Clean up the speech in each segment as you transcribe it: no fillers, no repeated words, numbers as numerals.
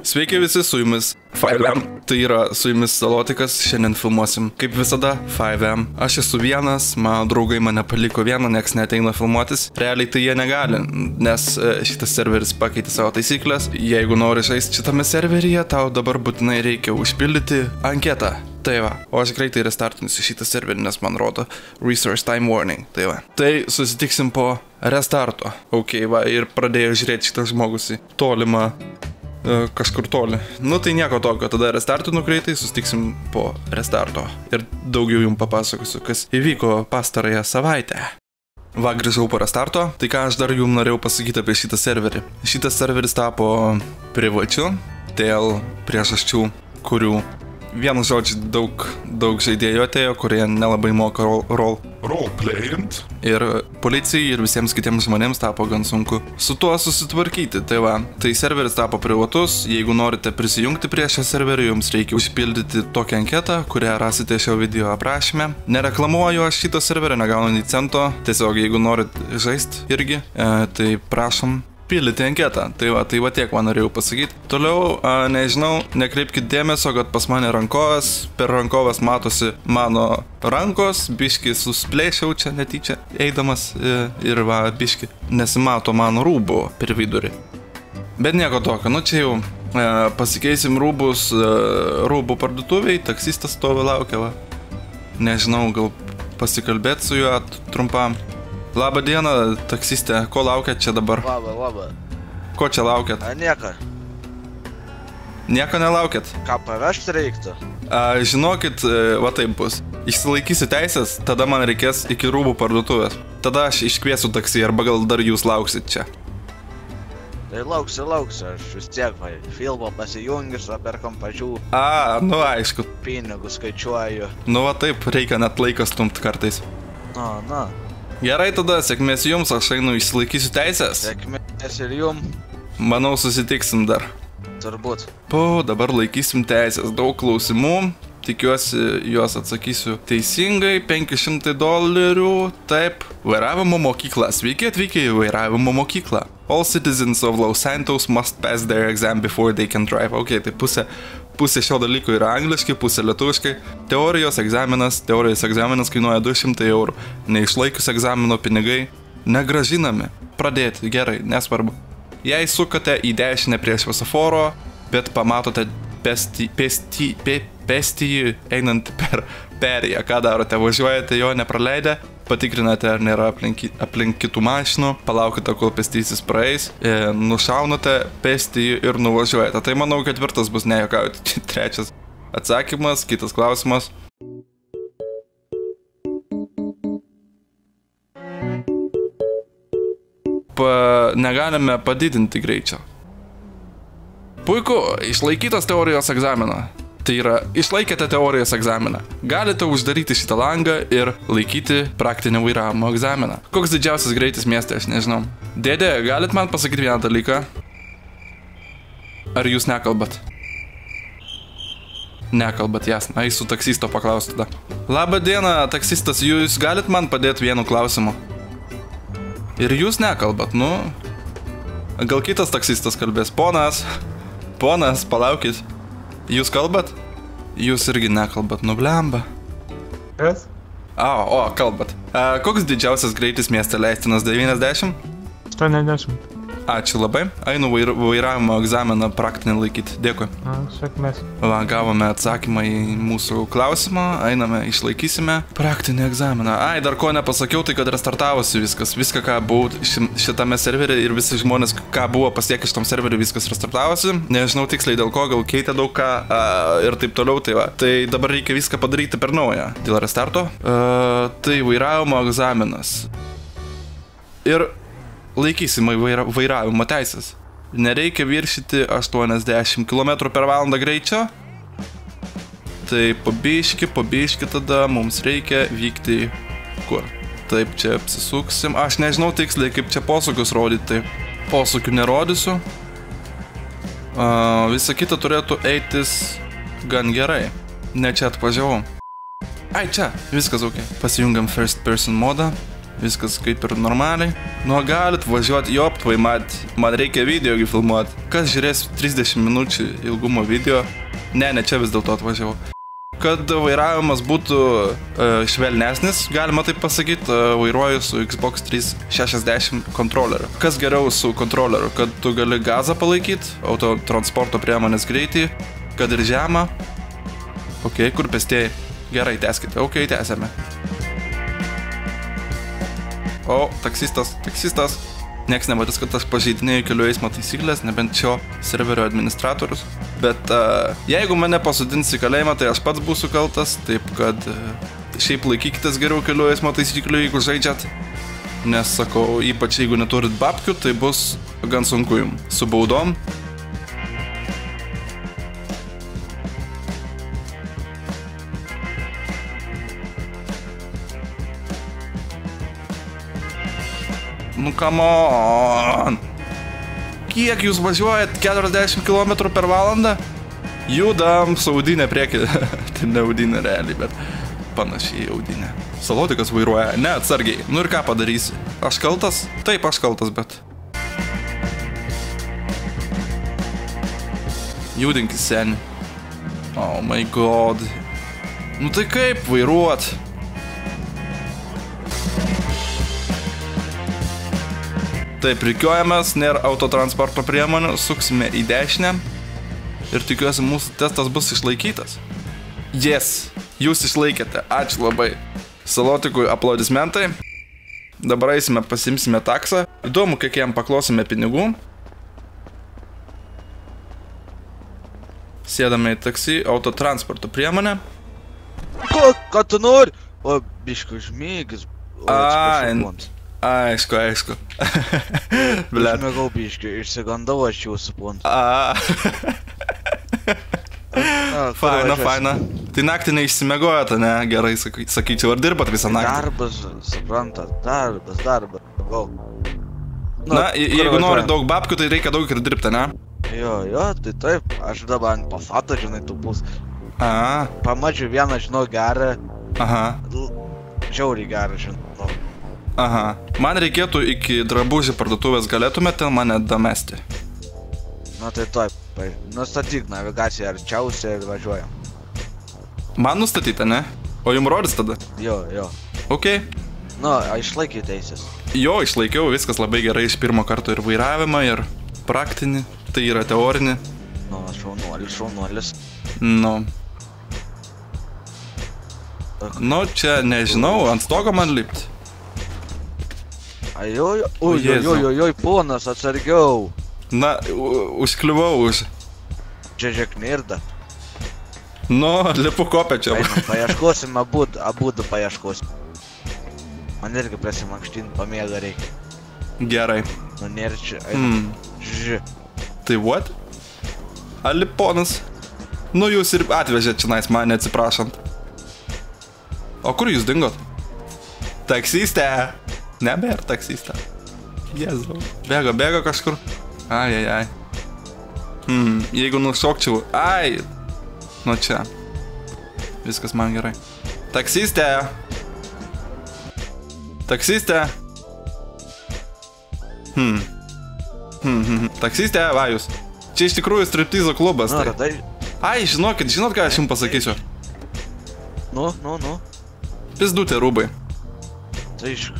Sveiki visi, su jumis 5M, tai yra su jumis Salotikas, šiandien filmuosim kaip visada 5M. Aš esu vienas, mano draugai mane paliko vieną, nieks neateina filmuotis, realiai tai jie negali, nes šitas serveris pakeitė savo taisyklės. Jeigu nori žaisti šitame serveryje, tau dabar būtinai reikia užpildyti anketą. Tai va, o aš greitai restartinsiu šitą serverį, nes man rodo Resource Time Warning, tai va. Tai susitiksim po restarto. Ok, va, ir pradėjau žiūrėti šitas žmogus į tolimą kažkur toli. Nu tai nieko tokio, tada restartinu greitai, sustiksim po restarto. Ir daugiau jums papasakosiu, kas įvyko pastarąją savaitę. Va, grįžau po restarto, tai ką aš dar jums norėjau pasakyti apie šitą serverį. Šitas serveris tapo privačiu dėl priežasčių, kurių vienu žodžiu daug žaidėjų atėjo, kurie nelabai moka roleplayint. Ir policijai ir visiems kitiems žmonėms tapo gan sunku su tuo susitvarkyti. Tai va, tai serveris tapo privatus. Jeigu norite prisijungti prie šio serverio, jums reikia užpildyti tokią anketą, kurią rasite šio video aprašyme. Nereklamuoju aš šito serverio, negaunu nei cento. Tiesiog jeigu norit žaisti irgi, tai prašom pildyti anketą. Tai va tiek man norėjau pasakyti. Toliau, nežinau, nekreipkite dėmesio, kad pas mane rankovas, per rankovas matosi mano rankos, biški susplėšiau čia netyčia eidamas ir va, biški nesimato mano rūbų per vidurį. Bet nieko tokio, nu čia jau pasikeisim rūbus rūbų parduotuviai, taksistas stovi laukia, va. Nežinau, gal pasikalbėti su juo trumpam. Labą dieną, taksistė, ko laukiat čia dabar? Labą. Ko čia laukiat? Nieko. Nieko nelaukiat? Ką pavežti reiktų? Žinokit, va taip bus. Išsilaikysiu teisės, tada man reikės iki rūbų parduotuvės. Tada aš iškviesiu taksi, arba gal dar jūs lauksit čia. Tai lauksiu, aš vis tiek, va, filmo pasijungiu, perkam pačių. Nu aišku. Pinigų skaičiuoju. Nu va taip, reikia net laiką stumt kartais. Na. Gerai tada, sėkmės jums, aš einu išsilaikysiu teisės. Sėkmės ir jum. Manau, susitiksim dar. Turbūt. Dabar laikysim teisės, daug klausimų. Tikiuosi, juos atsakysiu teisingai. $500. Taip. Vairavimo mokykla. Sveiki atvykę į vairavimo mokyklą. All citizens of Los Santos must pass their exam before they can drive. Ok, tai pusė šio dalyko yra angliškai, pusė lietuviškai. Teorijos egzaminas kainuoja €200. Neišlaikius egzamino pinigai negrąžinami. Pradėti, gerai, nesvarbu. Jei sukate į dešinę prie šviesoforo, bet pamatote pėstįjį einant per perėją, ką darote? Važiuojate jo nepraleidę, patikrinate, ar nėra aplink kitų mašinų, palaukite, kol pėstysis praeis, nušaunate pėstįjį ir nuvažiuojate. Tai manau, ketvirtas bus, nejuokauti. Trečias atsakymas, kitas klausimas. Negalime padidinti greičio. Puiku, išlaikytas teorijos egzaminą. Tai yra, išlaikėte teorijos egzaminą. Galite uždaryti šitą langą ir laikyti praktinį vairavimo egzaminą. Koks didžiausias greitis mieste, aš nežinau. Dėdė, galit man pasakyti vieną dalyką? Ar jūs nekalbat? Nekalbat, jasna. Eisiu taksisto paklausti tada. Labą dieną, taksistas, jūs galit man padėti vienu klausimu? Ir jūs nekalbat, nu? Gal kitas taksistas kalbės? Ponas, palaukit. Jūs kalbat? Jūs irgi nekalbat, nublemba. Kas? Kalbat. Koks didžiausias greitis mieste leistinas? 90? 80. Ačiū labai. Einu vairavimo egzaminą praktinį laikyti. Dėkui. Sėkmės. Va, gavome atsakymą į mūsų klausimą. Einame, išlaikysime praktinį egzaminą. Dar ko nepasakiau, tai kad restartavosi viskas. Viską, ką buvau šitame serverį ir visi žmonės, ką buvo pasiekę šitam serveriu, viskas restartavosi. Nežinau tiksliai dėl ko, gal keitė daug ką ir taip toliau. Tai va. Tai dabar reikia viską padaryti per naują. Dėl restarto. Tai vairavimo egzaminas. Ir laikysime vairavimo teisės. Nereikia viršyti 80 km/h greičio. Tai pabiški tada mums reikia vykti kur? Taip, čia apsisuksim. Aš nežinau tiksliai, kaip čia posūkius rodyti. Posūkių nerodysiu. Visa kita turėtų eitis gan gerai. Ne čia atvažiavau. Čia, viskas ok. Pasijungiam first person modą. Viskas kaip ir normaliai. Nu, galit važiuoti, joptvai, man reikia video filmuoti. Kas žiūrės 30 minučių ilgumo video? Ne, čia vis dėlto atvažiavau. Kad vairavimas būtų švelnesnis, galima taip pasakyti, vairuoju su Xbox 360 kontroleriu. Kas geriau su kontroleriu? Kad tu gali gazą palaikyti, autotransporto priemonės greitį, kad ir žemą. Ok, kur pėstėjai? Gerai, tęskite. Ok, tęsėme. O, taksistas. Niekas nematys, kad aš pažeidinėjau kelių eismo taisyklės, nebent šio serverio administratorius. Bet jeigu mane pasodins į kalėjimą, tai aš pats būsiu kaltas, taip kad šiaip laikykitės geriau kelių eismo taisyklių, jeigu žaidžiat. Nes, sakau, ypač jeigu neturit babkių, tai bus gan sunku jums. Su baudom. Nu, come on. Kiek jūs važiuojat? 40 km per valandą? Judam su audinė priekį. Tai ne audinė realiai, bet panašiai audinė. Salotikas vairuoja. Ne, atsargiai. Nu ir ką padarysi? Aš kaltas? Taip, aš kaltas, bet... Judinkis, seni. Oh my god. Nu tai kaip vairuot? Taip, rikiuojamės, nėra autotransporto priemonių, suksime į dešinę ir tikiuosi mūsų testas bus išlaikytas. Yes, jūs išlaikėte, ačiū labai. Salotikui aplodismentai. Dabar eisime, pasimsime taksą. Įdomu, kiek jam paklosime pinigų. Sėdame į taksi, autotransporto priemonę. Ką tu nori? O, biškai žmygis. Aišku. Blet. Užmėgau biškai, išsigandau aš jūsų pont. Faina. Tai naktį neišsimegojate, ne? Gerai, sakyčiau, ar dirbat visą naktį? Darbas, suprantat, darbas. Na, jeigu nori daug babkių, tai reikia daug ir dirbti, ne? Jo, tai taip, aš dabar ant pasato, žinai, tu bus. Pamačiau vieną, žinau, gerą. Žiauriai gerą, žinau. Man reikėtų iki drabužių parduotuvės, galėtumėte mane damesti? Na tai taip, nustatyk navigaciją arčiausiai ir važiuojam. Man nustatyta, ne? O jums rodys tada? Jo. Ok. Nu, išlaikai teisės. Jo, išlaikiau, viskas labai gerai iš pirmo karto ir vairavimą, ir praktinį, tai yra teorinį. Nu, šaunuolis. Nu, čia nežinau, ant stogo man lipti. Oi, ponas, atsargiau. Na, užkliuvau už. Čia žiek nirda. Nu, lipu kopėčiau. Paieškosim, abudu paieškosim. Man irgi prasimankštin, pamiega reikia. Gerai. Nu, nėra čia, einam. Ži. Tai what? Ali ponas. Nu, jūs ir atvežėt čionais mane atsiprašant. O kur jūs dingot? Taksistė. Nebėra taksistą. Jėzau. Bėga kažkur. Ai. Jeigu nušokčiau. Ai. Nu čia. Viskas man gerai. Taksistė. Taksistė, va jūs. Čia iš tikrųjų striptizo klubas. Tai. Ai, žinot ką aš jums pasakysiu. Nu. Pizdutė rūbai. Tai iš...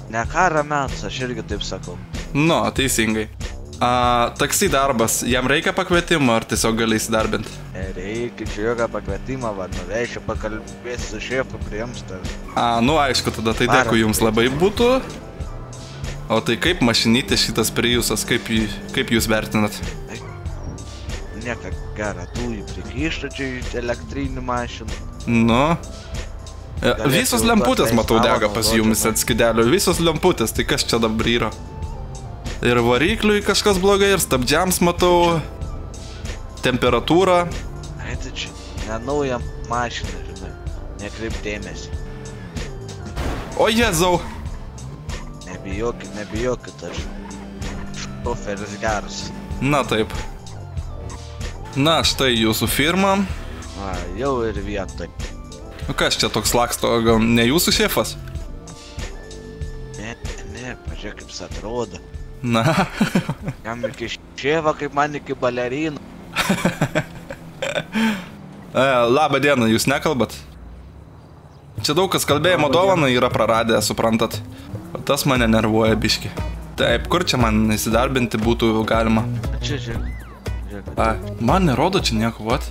Ne karo metas, aš irgi taip sakau. Nu, teisingai. Taksi darbas, jam reikia pakvietimo ar tiesiog gali įsidarbinti? Reikia, čia jokio pakvietimą, va, nuvešiu, pakalbėsiu su šefu, priims tave. Nu aišku, tada tai dėkui jums labai būtų. O tai kaip mašinytė šitas Priusas, kaip jūs vertinat? Nieka gera, tu jį prikišta čia elektrinį mašiną. Nu. Visos lemputės, matau, dega pas jumis ant skidelio. Visos lemputės, tai kas čia dabar yra? Ir varikliui kažkas blogai, ir stabdžiams matau. Temperatūra. Ai, tai čia nenauja mašina, žinai. Nekreip dėmesį. O Jėzau. Nebijokit, aš šoferis geras. Na taip. Na, štai jūsų firma. Jau ir vietoj. Nu kas čia toks laksto, gal ne jūsų šefas? Čia kaip jis atrodo. Na. Jam iki šėva, kaip man iki balerino. Labą dieną, jūs nekalbat? Čia daug kas kalbėjimo dovaną yra praradę, suprantat. O tas mane nervuoja biški. Taip, kur čia man įsidarbinti būtų galima? Čia, žiūrėk. Man nerodo čia nieko, vat.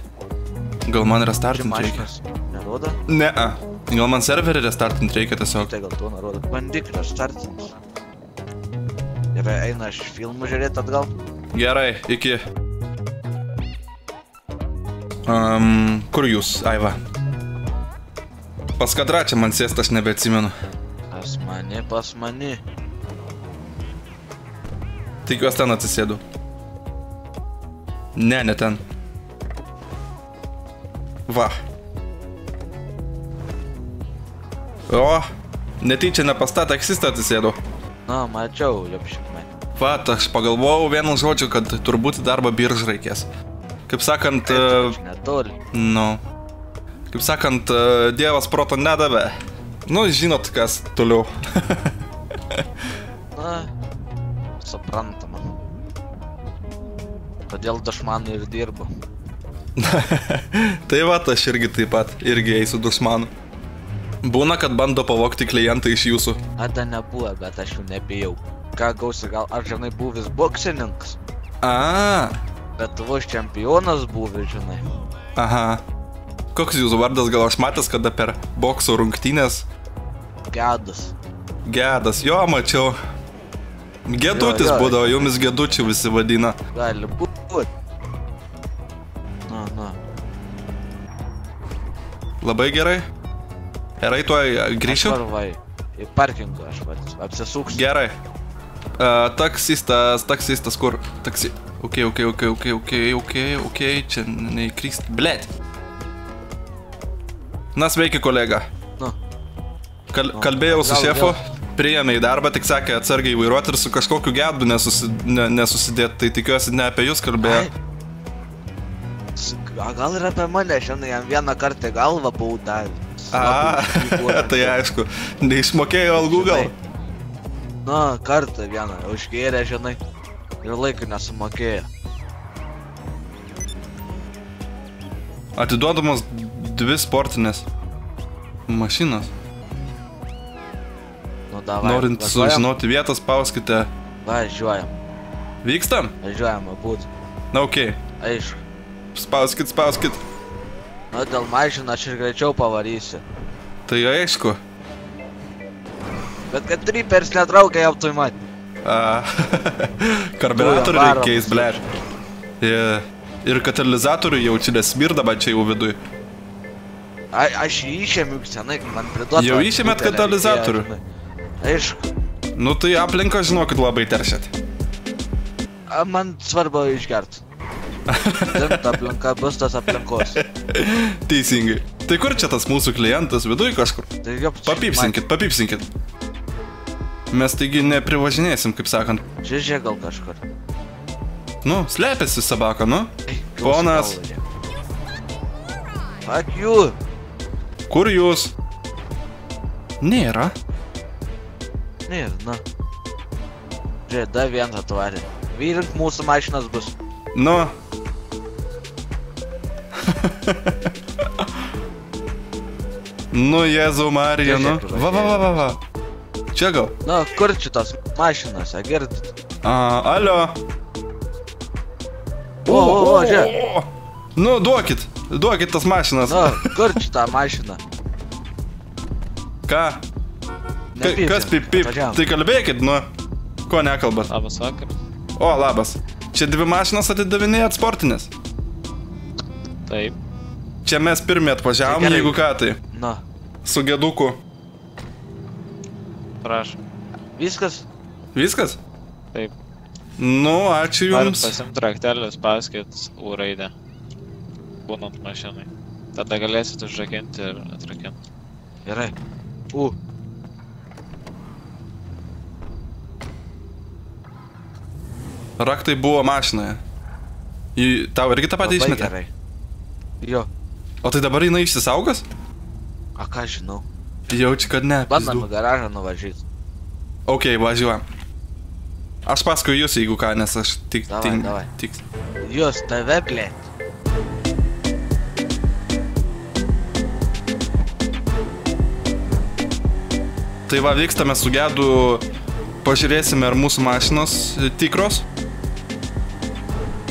Gal man restartinti reikia? Nerodo? Ne-a. Gal man serverį restartinti reikia tiesiog. Tai gal to nerodo. Bandyk restartinti. Ir eina aš filmų žiūrėti atgal. Gerai, iki. Kur jūs, Aiva? Pas kadra čia man sėst, aš nebeatsimenu. Pas mani. Tikiuos ten atsisėdu. Ne ten. Va. O, netyčia ne pas tą taksistą atsisėdu. Na, mačiau, liepšikmai. Va, aš pagalvojau vienu žodžiu, kad turbūt darbą biržą reikės. Kaip sakant... Netoli. Nu. Kaip sakant, Dievas proto nedavė. Nu, žinot, kas toliau. Na, suprantama. Todėl dušmanų ir dirbu. Tai va, aš irgi taip pat, irgi eisiu dušmanų. Būna, kad bando pavogti klientą iš jūsų. Ada nebuvo, bet aš jų nebijau. Ką gausi, gal aš žinai buvęs boksininkas? Lietuvos čempionas buvęs, žinai. Aha. Koks jūsų vardas, gal aš matęs kada per bokso rungtynės? Gedas. Gedas, jo, mačiau. Gedutis būdavo, jumis gedučių visi vadina. Gali būt. Na. Labai gerai. Gerai, tuoj grįšiu. Aš varvai. Į parkingą aš apsisuksiu. Gerai. Taksistas kur? Taksi. Ok, čia neįkryst. Blet. Na, sveiki, kolega. Kalbėjau su šefu, priėmė į darbą, tik sakė atsargiai vairuoti ir su kažkokiu gedu nesusidėti, tai tikiuosi ne apie jūs kalbėjo. Gal ir apie mane, šiandien jam vieną kartą galvą buvau davęs. Tai aišku, neišmokėjo algų gal? Na, kartą vieną, užgėrė, žinai, ir laiką nesumokėjo. Atiduodamos 2 sportinės mašinos. Norint sužinoti vietą, spauskite. Važiuojam. Vykstam? Važiuojam, būt. Na, okei. Aišku. Spauskit. Na, dėl mašiną aš ir greičiau pavarysiu. Tai aišku. Bet kad tripers netraukia, jau tu įmat. Karbiuratorių reikės, blėž. Ir katalizatorių jau čia nesmirda, bet čia jau viduj. Aš jį išėmiu senai, man priduotų. Jau išėmėt katalizatorių? Aišku. Nu tai aplinką žinokit labai teršiat. Man svarbu išgert. Rimta aplinka bus tas aplinkos. Teisingai. Tai kur čia tas mūsų klientas, viduj kažkur? Papypsinkit. Mes taigi neprivažinėsim, kaip sakant. Žiūrėk gal kažkur. Nu, slėpėsi sabaka, nu? Ponas. Fuck you. Kur jūs? Nėra. Nėra, na. Žiūrėk, da vieną atvarė. Vyrink mūsų mašinas bus. Nu. Nu, Jėzau Marija, nu. Va. Čia gal? Na, kur šitos mašinas, girdit? Alio. O, žiūrėk. Nu, duokit tas mašinas. Na, kur šitą mašiną? Ką? Kas pip? Tai kalbėkit, nu. Ko nekalbat? Labas vakar. O, labas. Čia 2 mašinas atidavinėjat sportinės? Taip. Čia mes pirmie atvažiavom, jeigu ką tai. Na. Su geduku. Prašom. Viskas? Viskas? Taip. Nu, ačiū jums. Ar pasimt raktelės, paskait U raidę. Būnant mašinai. Tada galėsit užrakinti ir atrakinti. Gerai. U. Raktai buvo mašinoje. Tau irgi tą patį išmetė? Gerai. Jo. O tai dabar jinai išsisaugos? A ką žinau. Jaučiu, kad ne. Bandam į garažą nuvažyti. Ok, važiuojam. Aš paskui jūs, jeigu ką, nes aš tik... Davai. Jūs tave, blėt. Tai va, vykstame su Gedu, pažiūrėsime, ar mūsų mašinos tikros.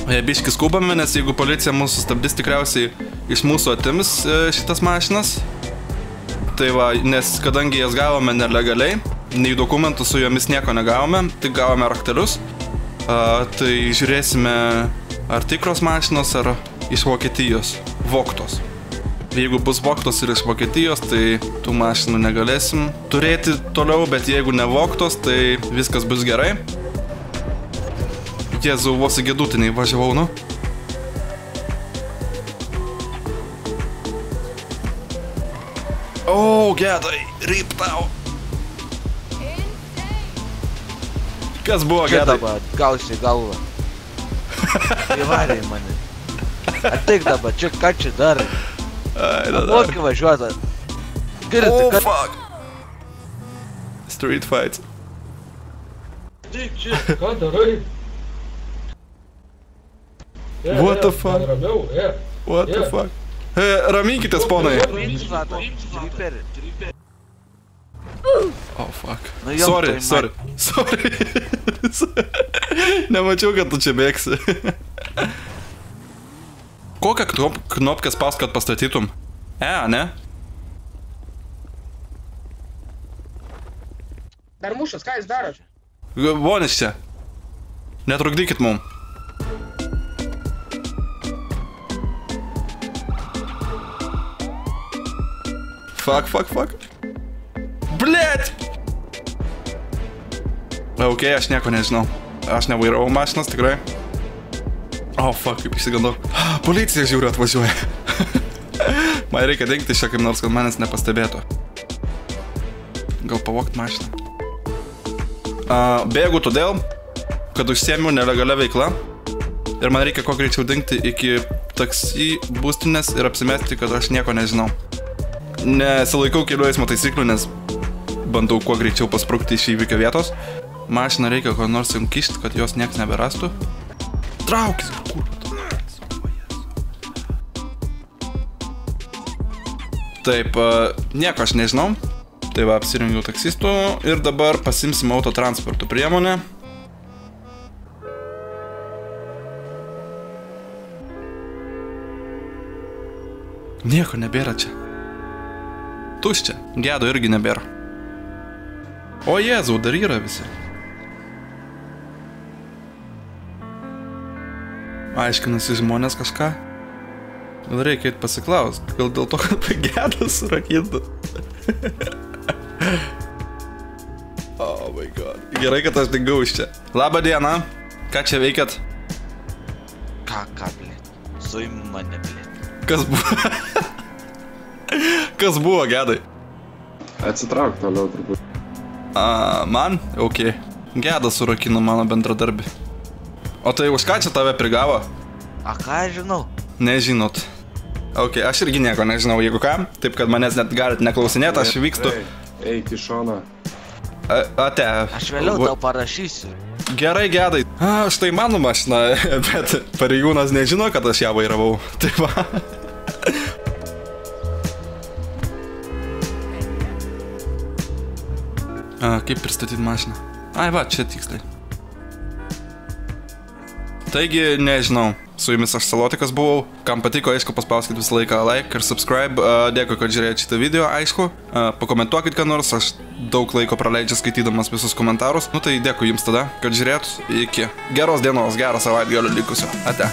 Biški skubame, nes jeigu policija mūsų stabdys, tikriausiai iš mūsų atims šitas mašinas. Tai va, nes kadangi jas gavome nelegaliai, nei dokumentų su jomis nieko negavome, tik gavome raktelius, tai žiūrėsime, ar tikros mašinos, ar iš Vokietijos, vogtos. Jeigu bus vogtos ir iš Vokietijos, tai tų mašinų negalėsim turėti toliau, bet jeigu nevogtos, tai viskas bus gerai. Jėzau, vos į Gedutinį važiavau, nu. O, Gedai, ryp tau. Kas buvo, Čia Gedai? dabar gausi galvą. Įvarė mane. Ateik dabar, čia ką čia darai? Moki važiuota. Girdi, Oh, kad... fuck. Street fight. Ateik čia, ką darai? What the fuck? Ramiau, What the fuck? Raminkitės, ponai. Triperį. Oh, fuck. Nu, jau Sorry. Nemačiau, kad tu čia bėgsi. Kokią knopkę spaust, kad pastatytum? Ne? Dar mušas, ką jūs darot? Vonis čia. Netrukdykit mum. Fuck. Blet! Ok, aš nieko nežinau. Aš nevairavau mašinas, tikrai. Oh, fuck, kaip išsigandau. Policija žiūri atvažiuoja. Man reikia dingti čia kaip nors, kad manęs nepastebėtų. Gal pavogt mašiną. Bėgu todėl, kad užsiėmiau nelegalia veikla. Ir man reikia kuo greičiau dingti iki taksi būstinės ir apsimesti, kad aš nieko nežinau. Nesilaikau kelių eismo taisyklių, nes bandau kuo greičiau pasprukti iš įvykio vietos. Mašiną reikia ko nors kišti, kad jos nieks neberastų. Traukis, kur tu? Taip, nieko aš nežinau. Tai va, apsirengiau taksistų ir dabar pasimsim autotransporto priemonę. Nieko nebėra čia. Tuščia, Gedo irgi nebėra. O Jėzau, dar yra visi. Aiškinasi žmonės kažką. Gal reikia eit pasiklaust. Gal dėl to, kad Gedas surakintų. Oh my god. Gerai, kad aš dingau iš čia. Labą dieną. Ką čia veikiat? Ką, blėt? Suim mane, blėt. Kas buvo? Kas buvo, Gedai? Atsitrauk toliau turbūt. Man? Ok. Gedas surakino mano bendradarbį. O tai už ką čia tave prigavo? Ką žinau? Nežinot. Ok, aš irgi nieko nežinau, jeigu ką. Taip, kad manęs net galit neklausinėti, aš vykstu. Eik į šoną. Ate. Aš vėliau tau parašysiu. Gerai, Gedai. Štai mano mašina, bet pareigūnas nežino, kad aš ją vairavau. Taip va. Kaip pristatyti mašiną? Ai va, čia tiksliai. Taigi, nežinau, su jumis aš Salotikas buvau. Kam patiko, aišku, paspauskit visą laiką like ir subscribe. Dėkui, kad žiūrėjote šitą video, aišku. Pakomentuokit ką nors, aš daug laiko praleidžiu skaitydamas visus komentarus. Nu tai dėkui jums tada, kad žiūrėt. Iki geros dienos, gerą savaitgalio likusio. Ate.